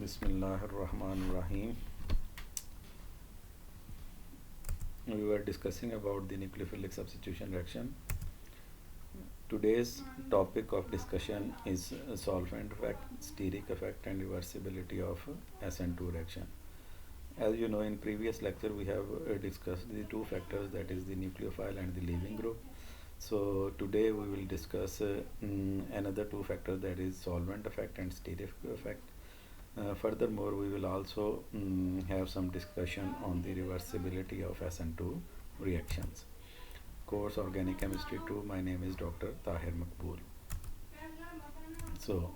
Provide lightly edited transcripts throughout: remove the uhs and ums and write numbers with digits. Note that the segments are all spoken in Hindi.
Bismillahirrahmanirrahim. We were discussing about the nucleophilic substitution reaction. Today's topic of discussion is solvent effect, steric effect, and reversibility of SN2 reaction. As you know, in previous lecture we have discussed the two factors, that is the nucleophile and the leaving group. So today we will discuss another two factors, that is solvent effect and steric effect. Furthermore, we will also have some discussion on the reversibility of SN2 reactions. Course Organic Chemistry 2. My name is Dr. Tahir Makbool. So,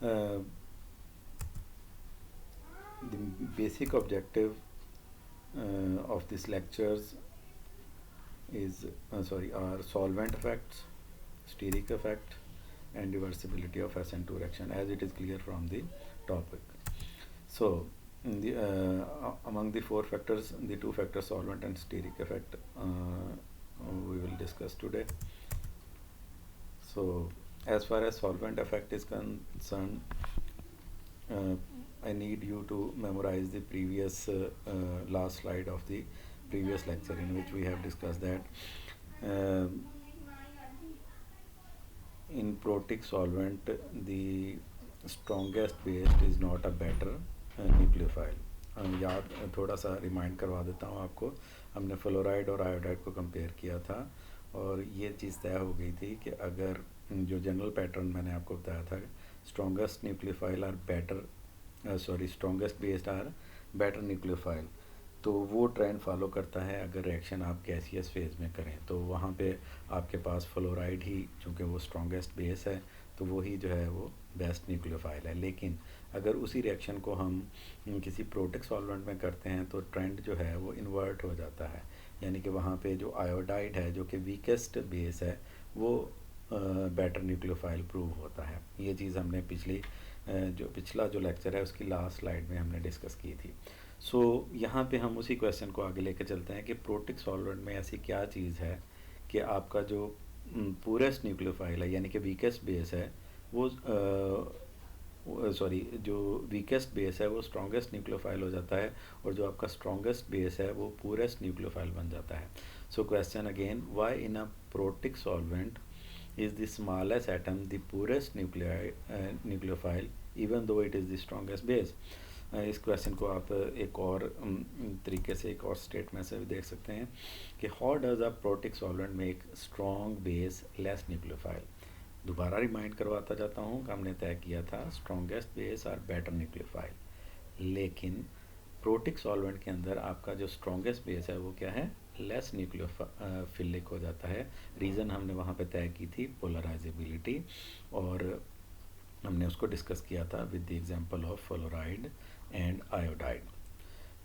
the basic objective of these lectures is are solvent effects, steric effect, and reversibility of SN2 reaction, as it is clear from the topic. So among the four factors, the two factors solvent and steric effect we will discuss today. So as far as solvent effect is concerned, I need you to memorize the previous last slide of the previous lecture, in which we have discussed that in protic solvent the strongest base is not a better nucleophile. याद थोड़ा सा रिमाइंड करवा देता हूँ आपको. हमने फ्लोराइड और आयोडाइड को कंपेयर किया था और ये चीज़ तय हो गई थी कि अगर जो जनरल पैटर्न मैंने आपको बताया था, strongest nucleophile are better strongest based are better nucleophile, तो वो ट्रेंड फॉलो करता है अगर रिएक्शन आप गैसियस फेज़ में करें. तो वहाँ पे आपके पास फ्लोराइड ही, चूँकि वो स्ट्रॉन्गेस्ट बेस है, तो वो ही जो है वो बेस्ट न्यूक्लियोफाइल है. लेकिन अगर उसी रिएक्शन को हम किसी प्रोटिक सॉल्वेंट में करते हैं तो ट्रेंड जो है वो इन्वर्ट हो जाता है. यानी कि वहाँ पे जो आयोडाइड है, जो कि वीकेस्ट बेस है, वो बेटर न्यूक्लियोफाइल प्रूव होता है. ये चीज़ हमने पिछला जो लेक्चर है उसकी लास्ट स्लाइड में हमने डिस्कस की थी. सो यहाँ पे हम उसी क्वेश्चन को आगे लेकर चलते हैं कि प्रोटिक सॉल्वेंट में ऐसी क्या चीज़ है कि आपका जो पूरेस्ट न्यूक्लियोफाइल है, यानी कि वीकेस्ट बेस है, वो जो वीकेस्ट बेस है वो स्ट्रॉन्गेस्ट न्यूक्लियोफाइल हो जाता है, और जो आपका स्ट्रॉन्गेस्ट बेस है वो पूरेस्ट न्यूक्लियोफाइल बन जाता है. So question again, why in a protic solvent is the smallest atom the purest nucleophile even though it is the strongest base. इस क्वेश्चन को आप एक और तरीके से, एक और स्टेटमेंट से भी देख सकते हैं कि how does a protic solvent make strong base less nucleophile. दोबारा रिमाइंड करवाता जाता हूँ कि हमने तय किया था स्ट्रॉन्गेस्ट बेस और बेटर न्यूक्लियोफाइल, लेकिन प्रोटिक सॉल्वेंट के अंदर आपका जो स्ट्रॉन्गेस्ट बेस है वो क्या है, लेस न्यूक्लियोफिलिक हो जाता है. रीज़न हमने वहाँ पे तय की थी पोलराइजेबिलिटी, और हमने उसको डिस्कस किया था with the example of fluoride and iodide.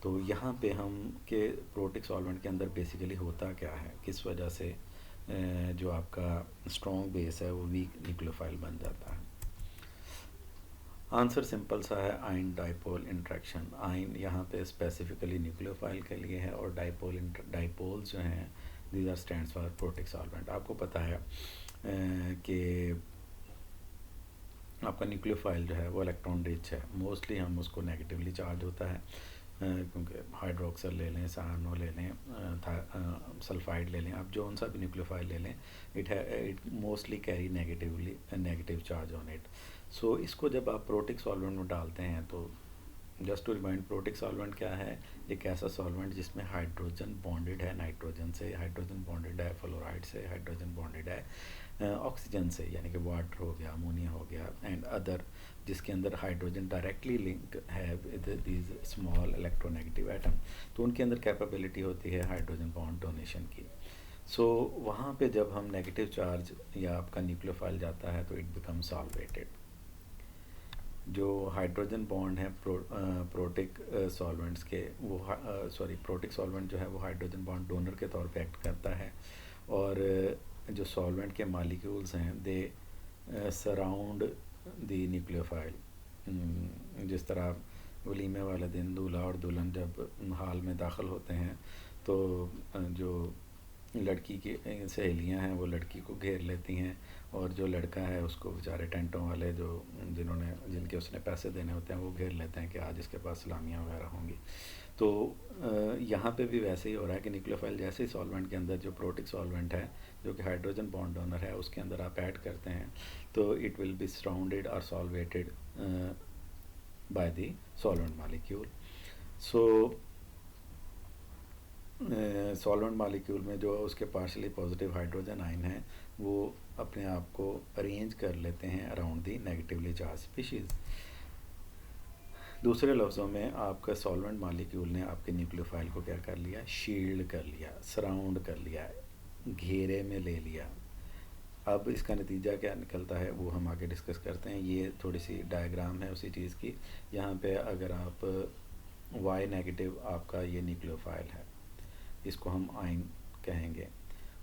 तो यहाँ पे हम के प्रोटिक सॉल्वेंट के अंदर बेसिकली होता क्या है, किस वजह से जो आपका स्ट्रॉन्ग बेस है वो वीक न्यूक्लियोफाइल बन जाता है. आंसर सिंपल सा है, आयन डाइपोल इंट्रैक्शन. आयन यहाँ पे स्पेसिफिकली न्यूक्लियोफाइल के लिए है, और डाइपोल्स जो हैं these are stands for protic solvent. आपको पता है कि आपका न्यूक्लियोफाइल जो है वो इलेक्ट्रॉन रिच है. मोस्टली हम उसको नेगेटिवली चार्ज होता है, क्योंकि हाइड्रोक्सल ले लें, सानो ले लें, सल्फाइड ले लें, आप जो सा भी न्यूक्लियोफाइल ले लें, it mostly carry negative charge on it. So इसको जब आप प्रोटिक सॉल्वेंट में डालते हैं तो just to remind, protic solvent क्या है, एक ऐसा सॉल्वेंट जिसमें हाइड्रोजन बॉन्डेड है नाइट्रोजन से, हाइड्रोजन बॉन्डेड है फ्लोराइड से, हाइड्रोजन बॉन्डेड है ऑक्सीजन से, यानी कि वाटर हो गया, अमोनिया हो गया, एंड अदर, जिसके अंदर हाइड्रोजन डायरेक्टली लिंक है with these small electronegative atom. तो उनके अंदर कैपेबिलिटी होती है हाइड्रोजन बॉन्ड डोनेशन की. सो वहाँ पे जब हम नेगेटिव चार्ज या आपका न्यूक्लियोफाइल जाता है तो इट बिकम सॉल्वेटेड. जो हाइड्रोजन बॉन्ड है प्रोटिक सॉल्वेंट्स के, वो प्रोटिक सॉल्वेंट जो है वो हाइड्रोजन बॉन्ड डोनर के तौर पे एक्ट करता है, और जो सॉल्वेंट के मालिक्यूल्स हैं दे सराउंड द न्यूक्लियोफाइल. जिस तरह वलीमे वाले दिन दूल्हा और दुल्हन जब हाल में दाखिल होते हैं तो जो लड़की की सहेलियां हैं वो लड़की को घेर लेती हैं, और जो लड़का है उसको बेचारे टेंटों वाले जो जिनके उसने पैसे देने होते हैं वो घेर लेते हैं कि आज इसके पास सलामियाँ वगैरह होंगी। तो यहाँ पे भी वैसे ही हो रहा है कि न्यूक्लियोफाइल जैसे ही सॉल्वेंट के अंदर जो प्रोटिक सॉल्वेंट है जो कि हाइड्रोजन बॉन्ड डोनर है उसके अंदर आप ऐड करते हैं, तो इट विल बी सराउंडेड और solvated by the solvent molecule. So solvent molecule में जो उसके पार्शली पॉजिटिव हाइड्रोजन आयन है वो अपने आप को अरेंज कर लेते हैं around the negatively charge species. दूसरे लफ्ज़ों में आपका सॉल्वेंट मालिक्यूल ने आपके न्यूक्लियोफाइल को क्या कर लिया, शील्ड कर लिया, सराउंड कर लिया, घेरे में ले लिया। अब इसका नतीजा क्या निकलता है वो हम आगे डिस्कस करते हैं। ये थोड़ी सी डायग्राम है उसी चीज़ की। यहाँ पे अगर आप वाई नेगेटिव आपका ये न्यूक्लियोफाइल है, इसको हम आयन कहेंगे,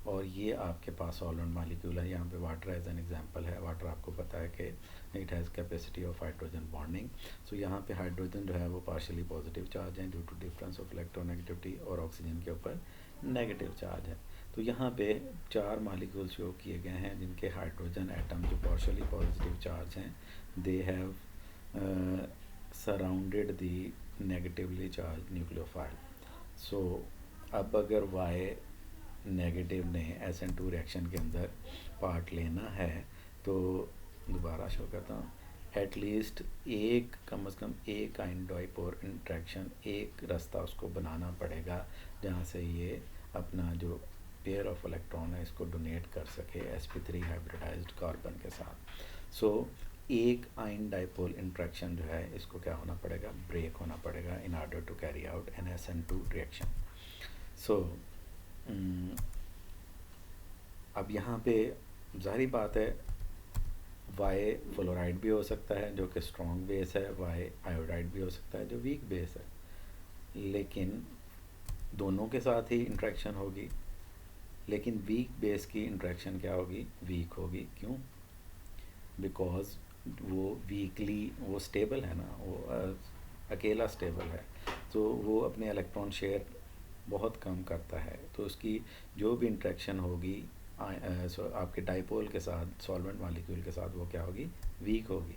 और ये आपके पास सॉल्वेंट मालिक्यूल है। यहाँ पे वाटर एज एन एग्जांपल है। वाटर आपको पता है कि it has capacity of hydrogen bonding. So यहाँ पे हाइड्रोजन जो है वो पार्शियली पॉजिटिव चार्ज है due to difference of electronegativity, और ऑक्सीजन के ऊपर नेगेटिव चार्ज है। तो यहाँ पे 4 मालिक्यूल शो किए गए हैं जिनके हाइड्रोजन एटम जो पार्शियली पॉजिटिव चार्ज हैं, they have surrounded the negatively charged nucleophile. So अब अगर वाई नेगेटिव ने SN2 रिएक्शन के अंदर पार्ट लेना है तो दोबारा शो करता हूँ, एटलीस्ट एक कम से कम एक आयन डाइपोर इंट्रैक्शन, एक रास्ता उसको बनाना पड़ेगा जहाँ से ये अपना जो पेयर ऑफ इलेक्ट्रॉन है इसको डोनेट कर सके sp3 हाइब्रिडाइज्ड कार्बन के साथ। सो एक आयन डाइपोल इंट्रैक्शन जो है इसको क्या होना पड़ेगा, ब्रेक होना पड़ेगा in order to carry out an SN2 reaction. So अब यहाँ पे जाहिर बात है वाई फ्लोराइड भी हो सकता है जो कि स्ट्रॉन्ग बेस है, वाई आयोडाइड भी हो सकता है जो वीक बेस है, लेकिन दोनों के साथ ही इंट्रैक्शन होगी। लेकिन वीक बेस की इंट्रैक्शन क्या होगी, वीक होगी। क्यों? बिकॉज वो वीकली वो स्टेबल है ना, वो अकेला स्टेबल है, तो वो अपने इलेक्ट्रॉन शेयर बहुत कम करता है। तो उसकी जो भी इंट्रैक्शन होगी आपके डाइपोल के साथ, सॉल्वेंट मॉलिक्यूल के साथ, वो क्या होगी, वीक होगी।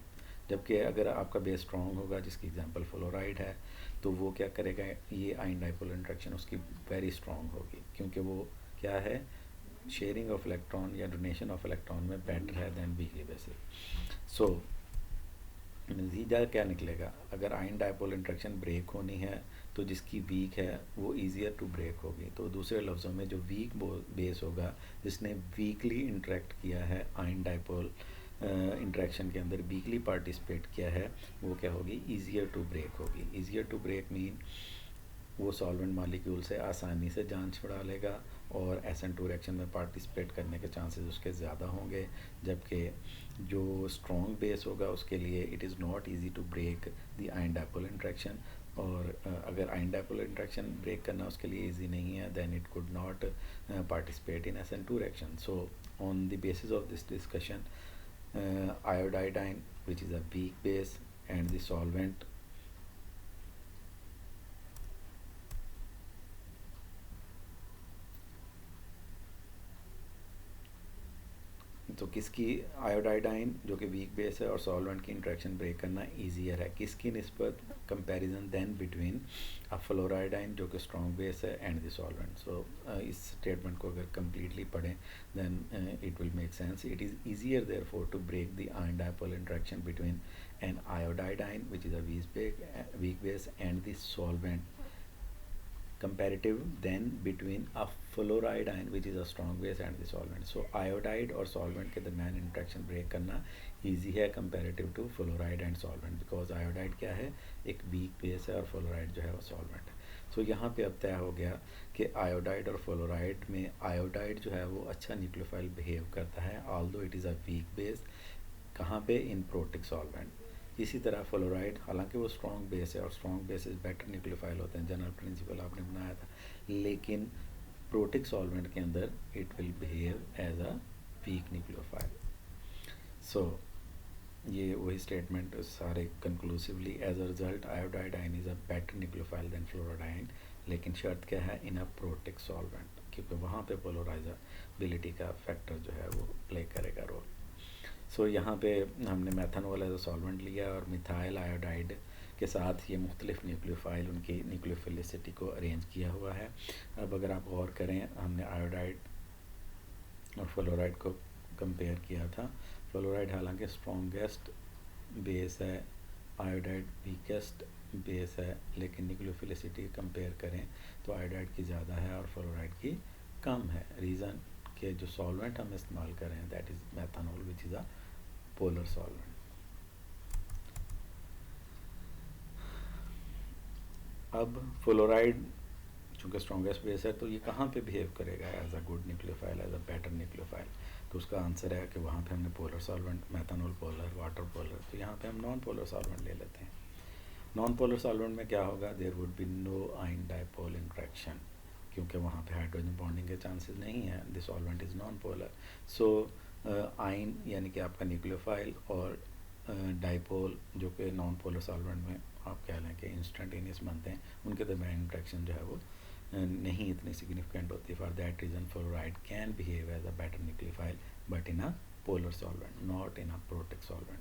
जबकि अगर आपका बेस स्ट्रॉन्ग होगा, जिसकी एग्जांपल फ्लोराइड है, तो वो क्या करेगा, ये आयन डाइपोल इंट्रैक्शन उसकी वेरी स्ट्रॉन्ग होगी, क्योंकि वो क्या है, शेयरिंग ऑफ इलेक्ट्रॉन या डोनेशन ऑफ इलेक्ट्रॉन में बेटर है देन वीकली बेसिस। सो नतीजा क्या निकलेगा, अगर आयन डाइपोल इंट्रैक्शन ब्रेक होनी है तो जिसकी वीक है वो ईजियर टू ब्रेक होगी। तो दूसरे लफ्ज़ों में जो वीक बेस होगा, जिसने वीकली इंटरेक्ट किया है आयन डाइपोल इंट्रैक्शन के अंदर, वीकली पार्टिसिपेट किया है, वो क्या होगी, ईजियर टू ब्रेक होगी। ईजियर टू ब्रेक मीन वो सॉल्वेंट मॉलिक्यूल से आसानी से जान छुड़ा लेगा और SN2 रिएक्शन में पार्टिसिपेट करने के चांसेस उसके ज़्यादा होंगे। जबकि जो स्ट्रॉन्ग बेस होगा उसके लिए it is not easy to break the ion dipole interaction, और अगर आयन डाइपोल इंट्रैक्शन ब्रेक करना उसके लिए इजी नहीं है, then it could not participate in SN2 reaction. So on the basis of this discussion, iodide ion, which is a weak base, and the solvent तो किसकी, आयोडाइड आयन जो कि वीक बेस है और सॉल्वेंट की इंट्रैक्शन ब्रेक करना ईजियर है किसकी निस्बत, comparison then between a fluoride ion जो कि स्ट्रॉन्ग बेस है एंड द सॉल्वेंट। सो इस स्टेटमेंट को अगर कम्प्लीटली पढ़ें then it will make sense. It is easier therefore to break the ion dipole interaction between an iodide ion which is a weak base and the solvent comparative than between a fluoride ion which is a strong base and the solvent. So iodide और solvent के दरमियान इंट्रैक्शन ब्रेक करना easy है comparative to fluoride and solvent, because iodide क्या है, एक weak base है और fluoride जो है वो solvent है। So यहाँ पे अब तय हो गया कि iodide और fluoride में iodide जो है वो अच्छा न्यूक्लियोफाइल बिहेव करता है although it is a weak base। कहाँ पे, इन प्रोटिक सॉल्वेंट। इसी तरह फ्लोराइड, हालांकि वो स्ट्रॉन्ग बेस है और स्ट्रॉन्ग बेसिस बेटर न्यूक्लियोफाइल होते हैं, जनरल प्रिंसिपल आपने बनाया था, लेकिन प्रोटिक सॉल्वेंट के अंदर it will behave as a weak nucleophile. So ये वही स्टेटमेंट सारे conclusively, as a result iodide ion is a better nucleophile than fluoride ion, लेकिन शर्त क्या है, इन अ प्रोटिक सॉल्वेंट। क्योंकि वहाँ पे पोलराइजेबिलिटी का फैक्टर जो है वो प्ले करेगा रोल। सो यहाँ पे हमने मेथनॉल एज अ सॉल्वेंट लिया और मिथाइल आयोडाइड के साथ ये मुख्तलिफ न्यूक्लियोफाइल उनकी न्यूक्लियोफिलिसिटी को अरेंज किया हुआ है। अब अगर आप गौर करें, हमने आयोडाइड और फ्लोराइड को कंपेयर किया था। फ्लोराइड हालांकि स्ट्रॉन्गेस्ट बेस है, आयोडाइड वीकेस्ट बेस है, लेकिन न्यूक्लियोफिलिसिटी कंपेयर करें तो आयोडाइड की ज़्यादा है और फ्लोराइड की कम है। रीज़न कि जो सॉल्वेंट हम इस्तेमाल कर रहे हैं that is methanol which is a polar solvent. अब फ्लोराइड चूँकि स्ट्रॉन्गेस्ट बेस है तो ये कहाँ पे बिहेव करेगा as a good nucleophile, as a better nucleophile? तो उसका आंसर है कि वहाँ पे हमने polar solvent, methanol polar, water polar, तो यहाँ पे हम नॉन पोलर सॉल्वेंट ले लेते हैं। नॉन पोलर सॉल्वेंट में क्या होगा, there would be no ion dipole interaction, क्योंकि वहाँ पे हाइड्रोजन बॉन्डिंग के चांसेस नहीं है, the solvent is non polar. So ion यानी कि आपका न्यूक्लियोफाइल और डाइपोल जो कि नॉन पोलर सॉल्वेंट में आप कह लें कि इंस्टेंटेनियस बनते हैं, उनके दरमियान इंट्रैक्शन जो है वो नहीं इतनी सिग्निफिकेंट होती। For that reason fluoride can behave as a better nucleophile but in a polar solvent, not in a protic solvent.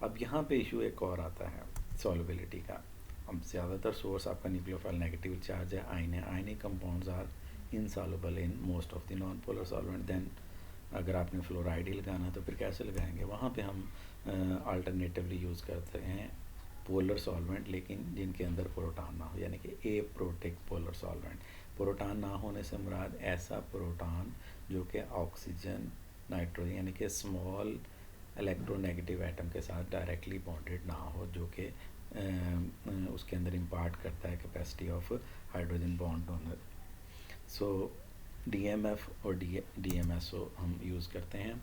अब यहाँ पे इशू एक और आता है सॉल्युबिलिटी का। अब ज़्यादातर सोर्स आपका न्यूक्लियोफाइल नेगेटिव चार्ज है, आयन है, ionic compounds are insoluble in most of the non polar solvent. Then अगर आपने फ्लोराइड ही लगाना है तो फिर कैसे लगाएंगे? वहाँ पे हम अल्टरनेटिवली यूज़ करते हैं पोलर सॉल्वेंट, लेकिन जिनके अंदर प्रोटॉन ना हो, यानी कि ए प्रोटिक पोलर सॉल्वेंट। प्रोटॉन ना होने से मुराद ऐसा प्रोटॉन जो कि ऑक्सीजन, नाइट्रोजन यानी कि स्मॉल इलेक्ट्रोनेगेटिव एटम के साथ डायरेक्टली बॉन्डेड ना हो, जो कि उसके अंदर इम्पार्ट करता है capacity of hydrogen bond donor. So DMF और DMSO हम यूज़ करते हैं।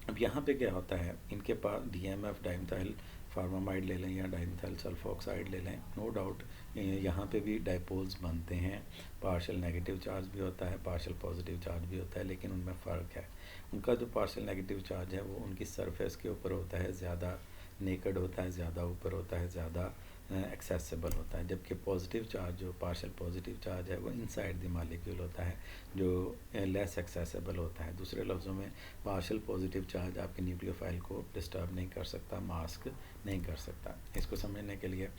अब यहाँ पे क्या होता है, इनके पास DMF डाइमिथाइल फार्मामाइड ले लें या डाइमिथाइल सल्फोक्साइड ले लें, नो डाउट यहाँ पे भी डाइपोल्स बनते हैं, पार्शियल नेगेटिव चार्ज भी होता है, पार्शियल पॉजिटिव चार्ज भी होता है, लेकिन उनमें फ़र्क है। उनका जो पार्शियल नेगेटिव चार्ज है वो उनकी सरफेस के ऊपर होता है, ज़्यादा नेकड होता है, ज़्यादा ऊपर होता है, ज़्यादा एक्सेसिबल होता है, जबकि पॉजिटिव चार्ज जो पार्शियल पॉजिटिव चार्ज है वो इनसाइड द मॉलिक्यूल होता है, जो लेस एक्सेसिबल होता है। दूसरे लफ्ज़ों में पार्शियल पॉजिटिव चार्ज आपके न्यूक्लियोफाइल को डिस्टर्ब नहीं कर सकता, मास्क नहीं कर सकता। इसको समझने के लिए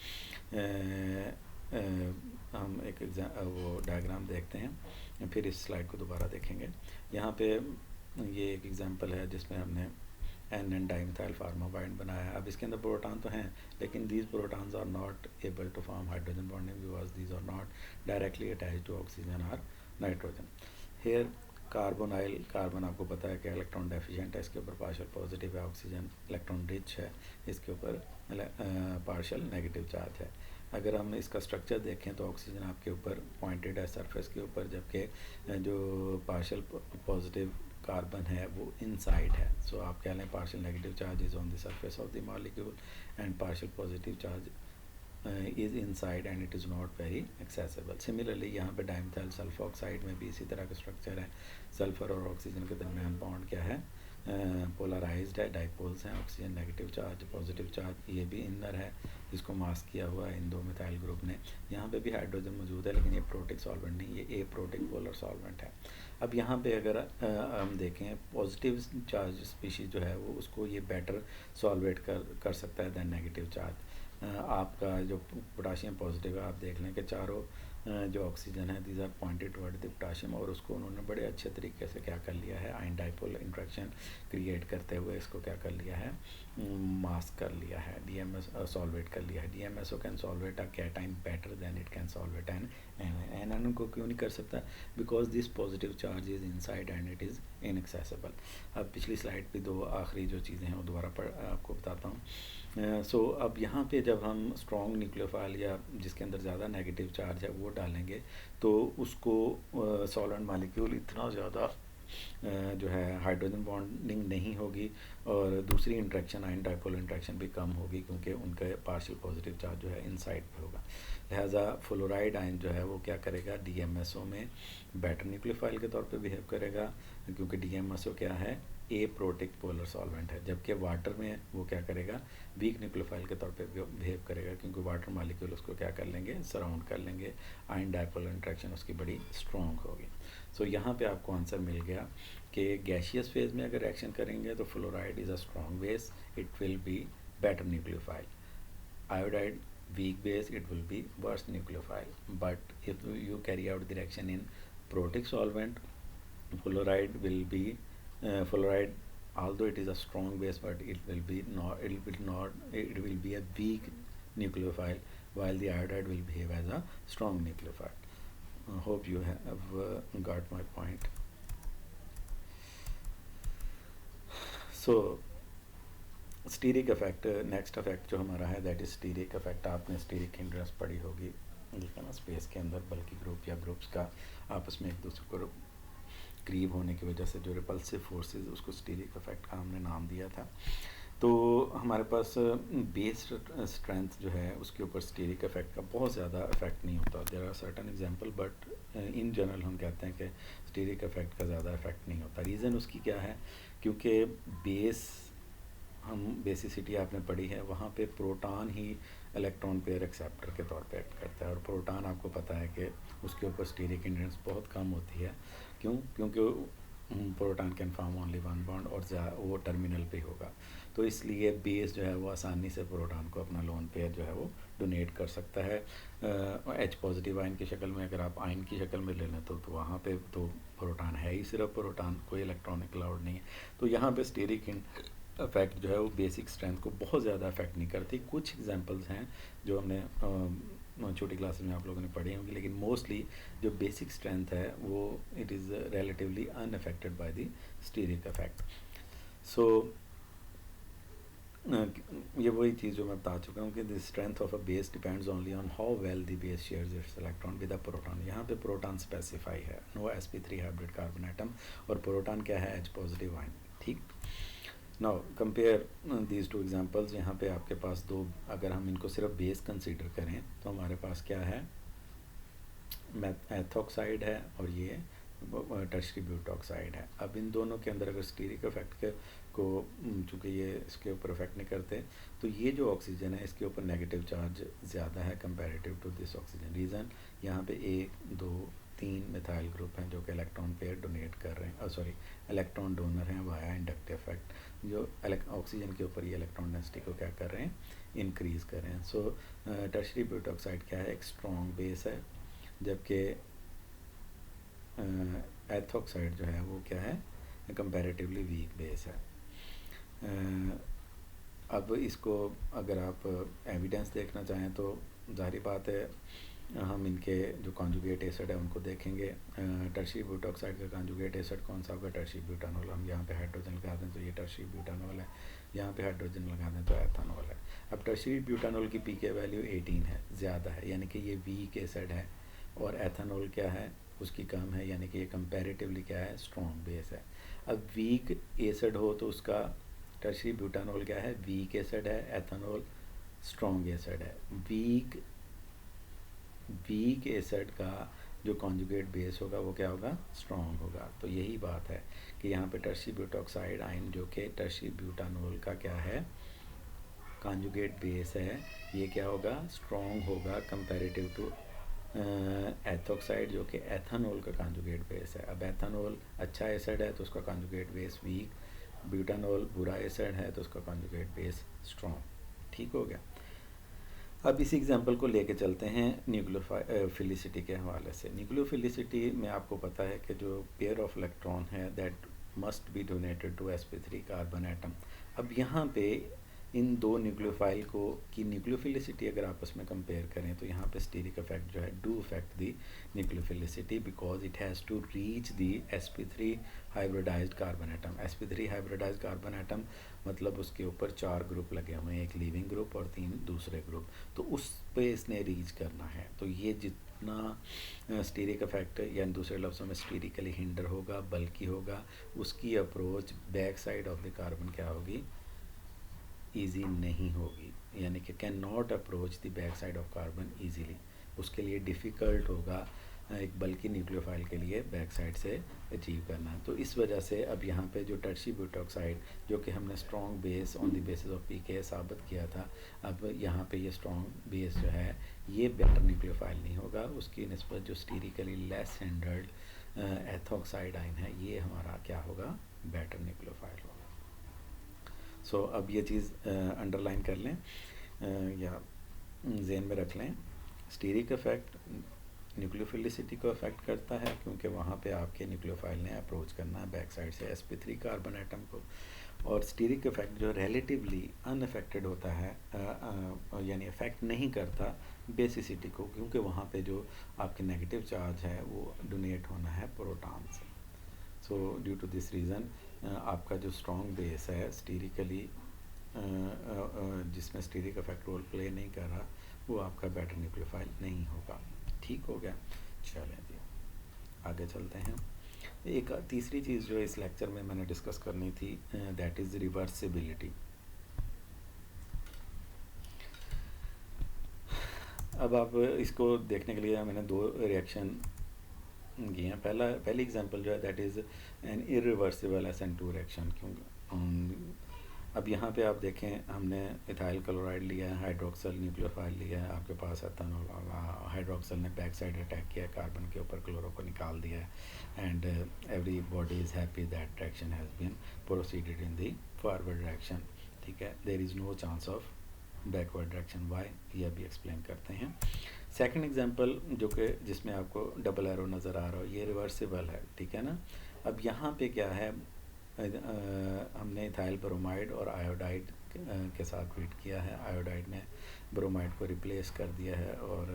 हम एक वो डायग्राम देखते हैं, फिर इस स्लाइड को दोबारा देखेंगे। यहाँ पे ये एक एग्जांपल है जिसमें हमने N डाइमिथाइल फार्मामाइड बनाया। अब इसके अंदर प्रोटॉन तो हैं, लेकिन these protons are not able to form hydrogen bonding because these are not directly attach to oxygen और नाइट्रोजन। हेयर कार्बोनाइल, कार्बन आपको पता है कि इलेक्ट्रॉन डेफिशिएंट है, इसके ऊपर पार्शियल पॉजिटिव है, ऑक्सीजन इलेक्ट्रॉन रिच है, इसके ऊपर पार्शियल नेगेटिव चार्ज है। अगर हम इसका स्ट्रक्चर देखें तो ऑक्सीजन आपके ऊपर पॉइंटेड है सरफेस के ऊपर, जबकि जो पार्शियल पॉजिटिव कार्बन है वो इनसाइड है। सो आप कह लें partial negative charge is on the surface of the molecule and partial positive charge is inside and it is not very accessible. Similarly यहाँ पे डाइमिथाइल सल्फोक्साइड में भी इसी तरह का स्ट्रक्चर है। सल्फर और ऑक्सीजन के दरमियान बॉन्ड क्या है, पोलराइज्ड है, डाइपोल्स हैं, oxygen negative charge, positive charge, ये भी इनर है जिसको मास्क किया हुआ है इन दो मिथाइल ग्रुप ने। यहाँ पे भी हाइड्रोजन मौजूद है, लेकिन ये प्रोटिक सॉल्वेंट नहीं, ये ए प्रोटिक पोलर सॉल्वेंट है। अब यहाँ पे अगर हम देखें पॉजिटिव चार्ज स्पीशीज जो है वो उसको ये बेटर सॉल्वेट कर सकता है दैन नेगेटिव चार्ज। आपका जो पोटाशियम पॉजिटिव है, आप देख लें कि चारों जो ऑक्सीजन है these are pointed toward the potassium, और उसको उन्होंने बड़े अच्छे तरीके से क्या कर लिया है, आयन डाइपोल इंट्रैक्शन क्रिएट करते हुए इसको क्या कर लिया है, मास्क कर लिया है, DMS सॉल्वेट कर लिया है। DMSO can solvate a cation better than it can solvate an an को क्यों नहीं कर सकता, because this positive charge is inside and it is inaccessible. अब पिछली स्लाइड पे दो आखिरी जो चीज़ें हैं वो दोबारा आपको बताता हूँ। सो अब यहाँ पे जब हम स्ट्रॉन्ग न्यूक्लियोफाइल या जिसके अंदर ज़्यादा नेगेटिव चार्ज है वो डालेंगे तो उसको सॉल्वेंट मॉलिक्यूल इतना ज़्यादा जो है हाइड्रोजन बॉन्डिंग नहीं होगी, और दूसरी इंट्रैक्शन आयन डाइपोल इंट्रैक्शन भी कम होगी, क्योंकि उनका पार्शियल पॉजिटिव चार्ज जो है इनसाइड पे होगा। लिहाजा फ्लोराइड आयन जो है वो क्या करेगा, DMSO में बेटर न्यूक्लियोफाइल के तौर पे बिहेव करेगा, क्योंकि DMSO क्या है, ए प्रोटिक पोलर सॉल्वेंट है, जबकि वाटर में वो क्या करेगा, वीक न्यूक्लियोफाइल के तौर पे बिहेव करेगा, क्योंकि वाटर मालिक्यूल उसको क्या कर लेंगे, सराउंड कर लेंगे, आयन डाइपोल इंट्रैक्शन उसकी बड़ी स्ट्रॉन्ग होगी। सो यहाँ पे आपको आंसर मिल गया कि गैशियस फेज में अगर रिएक्शन करेंगे तो fluoride is a strong base, it will be better nucleophile. Iodide weak base, it will be worse nucleophile. But if you carry out the reaction in protic solvent, fluoride will be fluoride, although it is a strong base, but it will be it will be a weak nucleophile, while the iodide will behave as a strong nucleophile. Hope you have got my point. So steric effect, next effect जो हमारा है दैट इज स्टीरिक इफेक्ट। आपने स्टीरिक हिंड्रेंस पढ़ी होगी, लेकिन स्पेस के अंदर बल्कि ग्रुप या ग्रुप्स का आपस में एक दूसरे को करीब होने की वजह से जो रिपल्सिव फोर्सेस, उसको स्टीरिक इफेक्ट का हमने नाम दिया था। तो हमारे पास बेस स्ट्रेंथ जो है उसके ऊपर स्टीरिक इफेक्ट का बहुत ज़्यादा इफेक्ट नहीं होता। There are certain example, but in general हम कहते हैं कि स्टीरिक इफेक्ट का ज़्यादा इफेक्ट नहीं होता। रीज़न उसकी क्या है, क्योंकि बेस, हम बेसिसिटी आपने पढ़ी है, वहाँ पे प्रोटॉन ही इलेक्ट्रॉन पेयर एक्सेप्टर के तौर पे एक्ट करता है, और प्रोटॉन आपको पता है कि उसके ऊपर स्टीरिक हिंड्रेंस बहुत कम होती है। क्यों? क्योंकि proton can form only one bond, और वो टर्मिनल पे होगा, तो इसलिए बेस जो है वो आसानी से प्रोटॉन को अपना लोन पेयर जो है वो डोनेट कर सकता है। H पॉजिटिव आयन की शक्ल में, अगर आप आयन की शक्ल में ले लें तो वहाँ पे तो प्रोटॉन है ही सिर्फ प्रोटॉन, कोई इलेक्ट्रॉनिक अलाउड नहीं है। तो यहाँ पे स्टीरिक इफेक्ट जो है वो बेसिक स्ट्रेंथ को बहुत ज़्यादा अफेक्ट नहीं करती। कुछ एग्जांपल्स हैं जो हमने छोटी क्लासेस में आप लोगों ने पढ़ी होंगी, लेकिन मोस्टली जो बेसिक स्ट्रेंथ है वो it is relatively unaffected by the steric effect. So ये वही चीज़ जो मैं बता चुका हूँ कि the strength of a base depends only on how well the base shares its electron with a proton. यहाँ पे प्रोटॉन स्पेसिफाई है, no sp3 hybrid carbon atom, और प्रोटॉन क्या है, H पॉजिटिव आयन। ठीक, now compare these two examples. यहाँ पे आपके पास दो, अगर हम इनको सिर्फ बेस कंसीडर करें तो हमारे पास क्या है, एथोक्साइड है और ये टर्शरी ब्यूटॉक्साइड है। अब इन दोनों के अंदर अगर स्टीरिक इफेक्ट को, चूँकि ये इसके ऊपर इफेक्ट नहीं करते, तो ये जो ऑक्सीजन है इसके ऊपर नेगेटिव चार्ज ज़्यादा है comparative to this oxygen. Reason, यहाँ पे 1 2 3 मिथाइल ग्रुप हैं जो कि इलेक्ट्रॉन पेयर डोनेट कर रहे हैं, सॉरी इलेक्ट्रॉन डोनर हैं वाया इंडक्टिव इफेक्ट, जो ऑक्सीजन के ऊपर ये इलेक्ट्रॉन डेंसिटी को क्या कर रहे हैं, इंक्रीज़ कर रहे हैं। सो टर्शरी ब्यूटॉक्साइड क्या है, एक स्ट्रॉन्ग बेस है, जबकि एथोक्साइड जो है वो क्या है, कंपैरेटिवली वीक बेस है। अब इसको अगर आप एविडेंस देखना चाहें तो जाहिर बात है हम इनके जो कॉन्जुगेट एसिड है उनको देखेंगे। टर्शरी ब्यूटॉक्साइड का कॉन्जुगेट एसिड कौन सा होगा, टर्शरी ब्यूटानॉल। हम यहाँ पे हाइड्रोजन लगा दें तो ये टर्शरी ब्यूटानॉल है, यहाँ पे हाइड्रोजन लगा दें तो एथानॉल है। अब टर्शरी ब्यूटानॉल की पीके वैल्यू 18 है, ज़्यादा है, यानी कि ये वीक एसिड है, और एथानॉल क्या है, उसकी कम है, यानी कि ये कंपैरेटिवली क्या है, स्ट्रॉन्ग बेस है। अब वीक एसिड हो तो उसका, टर्शरी ब्यूटानॉल क्या है, वीक एसिड है, एथानॉल स्ट्रॉन्ग एसिड है। वीक एसिड का जो कॉन्जुगेट बेस होगा वो क्या होगा, स्ट्रॉन्ग होगा। तो यही बात है कि यहाँ पे टर्शरी ब्यूटॉक्साइड आयन जो कि टर्शरी ब्यूटानॉल का क्या है, कॉन्जुगेट बेस है, ये क्या होगा, स्ट्रॉन्ग होगा कंपैरेटिव टू एथोक्साइड जो कि एथानॉल का कॉन्जुगेट बेस है। अब एथानॉल अच्छा एसिड है तो उसका कॉन्जुगेट बेस वीक, ब्यूटानॉल बुरा एसिड है तो उसका कॉन्जुगेट बेस स्ट्रॉन्ग। ठीक हो गया। अब इसी एग्जांपल को लेके चलते हैं न्यूक्लियोफिलिसिटी के हवाले से। न्यूक्लियोफिलिसिटी में आपको पता है कि जो पेयर ऑफ इलेक्ट्रॉन है that must be donated to sp3 carbon atom. अब यहाँ पे इन दो न्यूक्लियोफाइल को की न्यूक्लियोफिलिसिटी अगर आपस में कंपेयर करें तो यहाँ पे स्टीरिक इफेक्ट जो है do effect the nucleophilicity, because it has to reach the sp3 hybridised carbon atom. sp3 hybridised carbon atom मतलब उसके ऊपर 4 ग्रुप लगे हुए हैं, एक लीविंग ग्रुप और 3 दूसरे ग्रुप, तो उस पे इसने रीच करना है। तो ये जितना स्टीरिक इफेक्ट या दूसरे लफ्ज़ों में स्टीरिकली हिंडर होगा, बल्कि होगा, उसकी approach back side of the carbon क्या होगी, ईजी नहीं होगी, यानी कि can not approach the back side of carbon easily, उसके लिए डिफ़िकल्ट होगा एक बल्कि न्यूक्लियोफाइल के लिए बैक साइड से अचीव करना है। तो इस वजह से अब यहाँ पे जो टर्शी ब्यूटॉक्साइड जो कि हमने strong base on the basis of pK साबित किया था, अब यहाँ पे ये स्ट्रॉन्ग बेस जो है ये बेटर न्यूक्लियोफाइल नहीं होगा, उसकी निस्बत जो स्टीरिकली लेस हैंडल्ड एथोक्साइड आइन है ये हमारा क्या होगा, बेटर न्यूक्लियोफाइल होगा। सो अब ये चीज़ अंडरलाइन कर लें या जेन में रख लें, स्टीरिक इफेक्ट न्यूक्लियोफिलिसिटी को अफेक्ट करता है क्योंकि वहाँ पे आपके न्यूक्लियोफाइल ने अप्रोच करना है बैक साइड से sp3 कार्बन एटम को, और स्टीरिक इफेक्ट जो रिलेटिवली अनअफेक्टेड होता है यानी अफेक्ट नहीं करता बेसिसिटी को, क्योंकि वहाँ पे जो आपके नेगेटिव चार्ज है वो डोनेट होना है प्रोटॉन से। So due to this reason आपका जो स्ट्रॉन्ग बेस है स्टीरिकली जिसमें स्टीरिक इफेक्ट रोल प्ले नहीं कर रहा, वो आपका बेटर न्यूक्लियोफाइल नहीं होगा। ठीक हो गया, चलें जी आगे चलते हैं। एक तीसरी चीज़ जो इस लेक्चर में मैंने डिस्कस करनी थी दैट इज़ रिवर्सिबिलिटी। अब आप इसको देखने के लिए मैंने दो रिएक्शन किए हैं। पहली एग्जांपल जो है that is an irreversible SN2 reaction. क्यों अब यहाँ पे आप देखें हमने इथाइल क्लोराइड लिया है, हाइड्रोक्सल न्यूक्लियोफाइल लिया है, आपके पास एथेनॉल, हाइड्रोक्सल ने बैक साइड अटैक किया, कार्बन के ऊपर क्लोरो को निकाल दिया है, and everybody is happy that reaction has been proceeded in the forward direction. ठीक है, there is no chance of backward direction, why ये अभी एक्सप्लेन करते हैं। सेकंड एग्जांपल जो कि जिसमें आपको डबल एरो नज़र आ रहा हो, ये रिवर्सिबल है। ठीक है ना, अब यहाँ पे क्या है, हमने इथाइल ब्रोमाइड और आयोडाइड के साथ ट्रीट किया है, आयोडाइड ने ब्रोमाइड को रिप्लेस कर दिया है और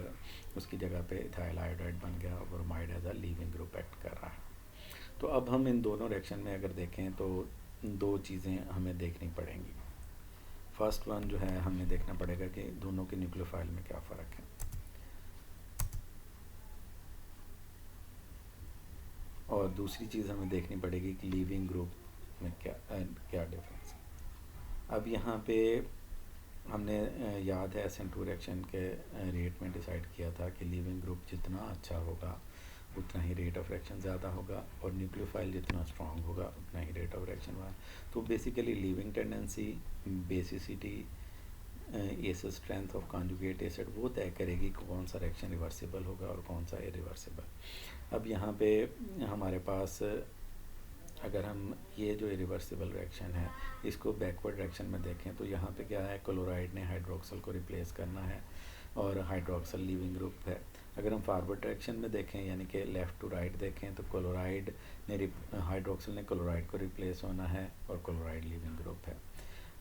उसकी जगह पे इथाइल आयोडाइड बन गया और bromide as a leaving group act कर रहा है। तो अब हम इन दोनों रिएक्शन में अगर देखें तो दो चीज़ें हमें देखनी पड़ेंगी। फर्स्ट वन जो है हमें देखना पड़ेगा कि दोनों के न्यूक्लियोफाइल में क्या फ़र्क है, और दूसरी चीज़ हमें देखनी पड़ेगी कि लीविंग ग्रुप में क्या डिफरेंस है। अब यहाँ पे हमने याद है SN2 रिएक्शन के रेट में डिसाइड किया था कि लीविंग ग्रुप जितना अच्छा होगा उतना ही रेट ऑफ रिएक्शन ज़्यादा होगा, और न्यूक्लियोफाइल जितना स्ट्रॉन्ग होगा उतना ही रेट ऑफ रिएक्शन होगा। तो basically leaving tendency, basicity, acid strength of conjugate acid वो तय करेगी कि कौन सा रिएक्शन रिवर्सिबल होगा और कौन सा इरिवर्सिबल। अब यहाँ पे हमारे पास अगर हम ये जो इरिवर्सिबल रिएक्शन है इसको बैकवर्ड डायरेक्शन में देखें तो यहाँ पे क्या है, क्लोराइड ने हाइड्रोक्सल को रिप्लेस करना है और हाइड्रोक्सल लीविंग ग्रुप है। अगर हम फॉरवर्ड डायरेक्शन में देखें यानी कि लेफ़्ट टू राइट देखें तो क्लोराइड ने हाइड्रोक्सल ने क्लोराइड को रिप्लेस होना है और क्लोराइड लीविंग ग्रुप है।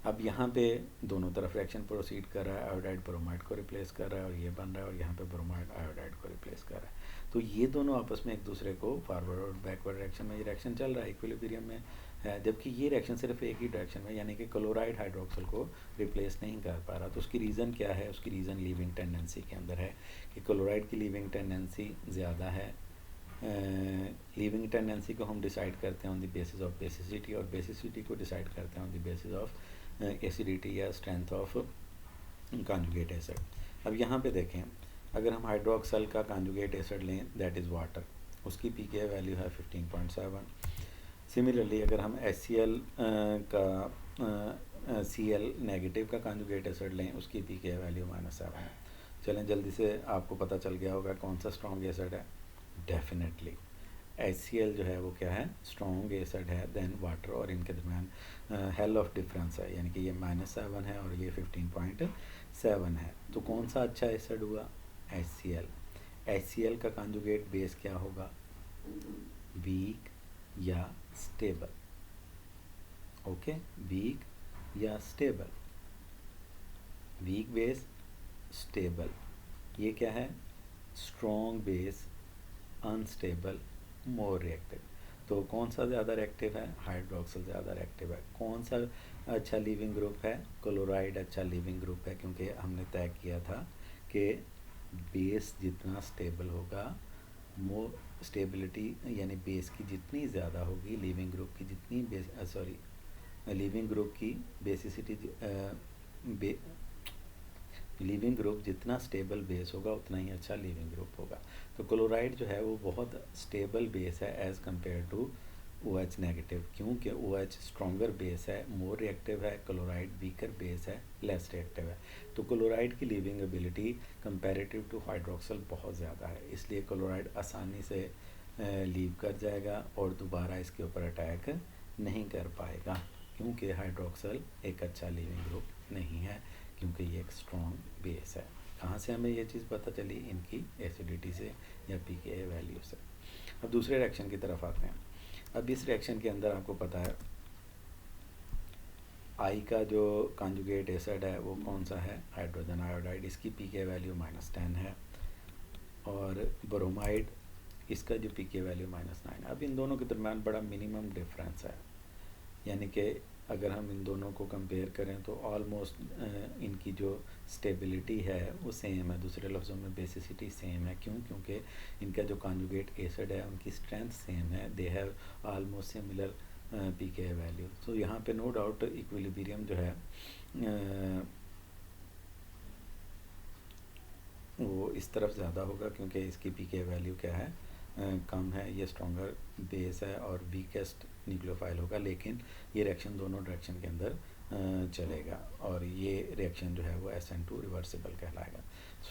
अब यहाँ पे दोनों तरफ रिएक्शन प्रोसीड कर रहा है, आयोडाइड ब्रोमाइड को रिप्लेस कर रहा है और ये बन रहा है, और यहाँ पे ब्रोमाइड आयोडाइड को रिप्लेस कर रहा है। तो ये दोनों आपस में एक दूसरे को फॉरवर्ड और बैकवर्ड डायरेक्शन में ये रिएक्शन चल रहा है, इक्विलिब्रियम में है, जबकि ये रिएक्शन सिर्फ एक ही डायरेक्शन में यानी कि क्लोराइड हाइड्रोक्सल को रिप्लेस नहीं कर पा रहा। तो उसकी रीज़न क्या है, उसकी रीज़न लीविंग टेंडेंसी के अंदर है कि क्लोराइड की लीविंग टेंडेंसी ज़्यादा है। लीविंग टेंडेंसी को हम डिसाइड करते हैं on the basis of basicity, और बेसिसिटी को डिसाइड करते हैं on the basis of acidity या स्ट्रेंथ ऑफ कॉन्जुगेट एसिड। अब यहाँ पे देखें, अगर हम हाइड्रोक्सल का कॉन्जुगेट एसिड लें दैट इज़ वाटर, उसकी pKa वैल्यू है 15.7। सिमिलरली अगर हम HCl का Cl नेगेटिव का कॉन्जुगेट एसिड लें उसकी pKa वैल्यू -7 है। चलें जल्दी से आपको पता चल गया होगा कौन सा स्ट्रॉन्ग एसिड है, डेफिनेटली HCl जो है वो क्या है, स्ट्रॉन्ग एसिड है देन वाटर, और इनके दरमियान हेल ऑफ डिफरेंस है यानी कि ये -7 है और ये 15.7 है। तो कौन सा अच्छा एसिड हुआ, HCl। HCl का कॉन्जुगेट बेस क्या होगा, वीक या स्टेबल। ओके, वीक या स्टेबल, वीक बेस स्टेबल, ये क्या है, strong base unstable more reactive. तो कौन सा ज़्यादा रिएक्टिव है, हाइड्रोक्सल ज़्यादा रिएक्टिव है। कौन सा अच्छा लीविंग ग्रुप है, क्लोराइड अच्छा लीविंग ग्रुप है, क्योंकि हमने तय किया था कि बेस जितना स्टेबल होगा, मोर स्टेबिलिटी यानी बेस की जितनी ज़्यादा होगी, लिविंग ग्रुप की जितनी लिविंग ग्रुप की बेसिसिटी लिविंग ग्रुप जितना स्टेबल बेस होगा उतना ही अच्छा लिविंग ग्रुप होगा। तो क्लोराइड जो है वो बहुत स्टेबल बेस है as compare to OH negative, क्योंकि OH स्ट्रॉन्गर बेस है, मोर रिएक्टिव है, क्लोराइड वीकर बेस है, लेस रिएक्टिव है। तो क्लोराइड की living ability comparative to hydroxyl बहुत ज़्यादा है, इसलिए क्लोराइड आसानी से लीव कर जाएगा और दोबारा इसके ऊपर अटैक नहीं कर पाएगा, क्योंकि हाइड्रोक्सल एक अच्छा लिविंग ग्रुप नहीं है, क्योंकि ये एक स्ट्रॉन्ग बेस है। कहाँ से हमें ये चीज़ पता चली? इनकी एसिडिटी से या pKa वैल्यू से। अब दूसरे रिएक्शन की तरफ आते हैं। अब इस रिएक्शन के अंदर आपको पता है आई का जो कॉन्जुगेट एसिड है वो कौन सा है? Hydrogen iodide. इसकी pKa वैल्यू -10 है, और ब्रोमाइड इसका जो pKa वैल्यू -9 है। अब इन दोनों के दरम्यान बड़ा मिनिमम डिफरेंस है, यानी कि अगर हम इन दोनों को कंपेयर करें तो ऑलमोस्ट इनकी जो स्टेबिलिटी है वो सेम है, दूसरे लफ्ज़ों में बेसिसिटी सेम है। क्यों? क्योंकि इनका जो कॉन्जुगेट एसिड है उनकी स्ट्रेंथ सेम है, they have almost similar pKa value. तो यहाँ पे नो डाउट इक्विलिब्रियम जो है वो इस तरफ ज़्यादा होगा, क्योंकि इसकी pKa वैल्यू क्या है? कम है, ये स्ट्रॉन्गर बेस है और वीकेस्ट न्यूक्लियोफाइल होगा, लेकिन ये रिएक्शन दोनों डायरेक्शन के अंदर चलेगा, और ये रिएक्शन जो है वो SN2 रिवर्सिबल कहलाएगा।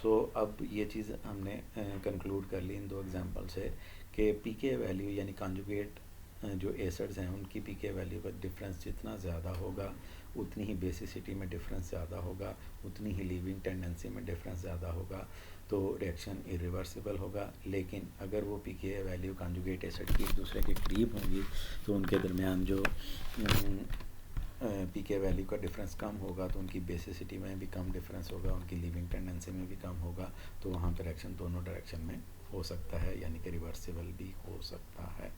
सो अब ये चीज़ हमने कंक्लूड कर ली इन दो एग्जांपल से कि pKa वैल्यू यानी कॉन्जुगेट जो एसिड्स हैं उनकी pKa वैल्यू का डिफरेंस जितना ज़्यादा होगा उतनी ही बेसिसिटी में डिफरेंस ज़्यादा होगा, उतनी ही लीविंग टेंडेंसी में डिफरेंस ज़्यादा होगा, तो रिएक्शन इरिवर्सिबल होगा। लेकिन अगर वो pKa वैल्यू कॉन्जुगेट एसिड की एक दूसरे के करीब होंगी तो उनके दरमियान जो pKa वैल्यू का डिफरेंस कम होगा तो उनकी बेसिसिटी में भी कम डिफरेंस होगा, उनकी लीविंग टेंडेंसी में भी कम होगा, तो वहाँ पर रिएक्शन दोनों डायरेक्शन में हो सकता है, यानी कि रिवर्सिबल भी हो सकता है।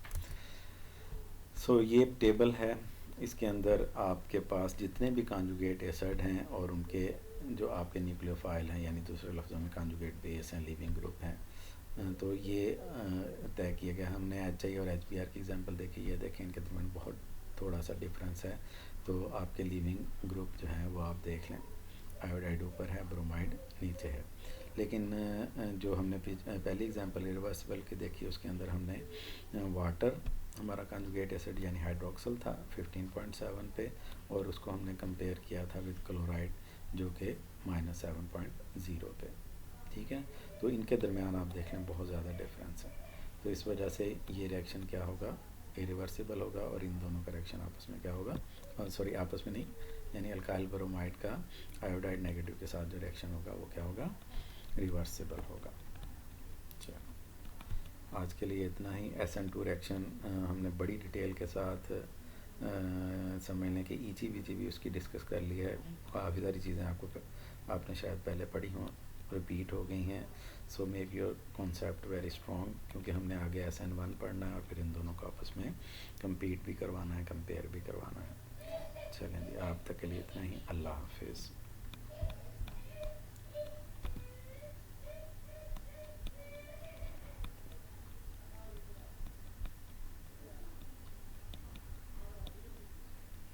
सो ये टेबल है, इसके अंदर आपके पास जितने भी कॉन्जुगेट एसिड हैं और उनके जो आपके न्यूक्लियोफाइल हैं, यानी दूसरे लफ्ज़ों में कॉन्जुगेट बेस हैं, लिविंग ग्रुप हैं, तो ये तय किया गया। हमने HI और HBr की एग्जांपल देखी, ये देखें इनके दरमियान बहुत थोड़ा सा डिफरेंस है, तो आपके लिविंग ग्रुप जो हैं वो आप देख लें, आयोडाइड ऊपर है, ब्रोमाइड नीचे है। लेकिन जो हमने पहली एग्जांपल रिवर्सिबल की देखी उसके अंदर हमने वाटर हमारा कॉन्जुगेट एसिड यानी हाइड्रोक्सल था 15.7 पे, और उसको हमने कंपेयर किया था विद क्लोराइड जो कि -7.0 पे। ठीक है, तो इनके दरमियान आप देख लें बहुत ज़्यादा डिफरेंस है, तो इस वजह से ये रिएक्शन क्या होगा? इरिवर्सिबल होगा, और इन दोनों का रिएक्शन आपस में क्या होगा? सॉरी आपस में नहीं, यानी अल्काइल ब्रोमाइड का आयोडाइड नेगेटिव के साथ जो रिएक्शन होगा वो क्या होगा? रिवर्सिबल होगा। चलो आज के लिए इतना ही। SN2 रिएक्शन हमने बड़ी डिटेल के साथ समझने की EG भी उसकी डिस्कस कर ली है, काफ़ी सारी चीज़ें आपने शायद पहले पढ़ी हों, रिपीट हो गई हैं। So make your concept very strong, क्योंकि हमने आगे SN1 पढ़ना है और फिर इन दोनों को आपस में कंपीट भी करवाना है, कंपेयर भी करवाना है। चलें जी, आप तक के लिए इतना ही। अल्लाह हाफिज़।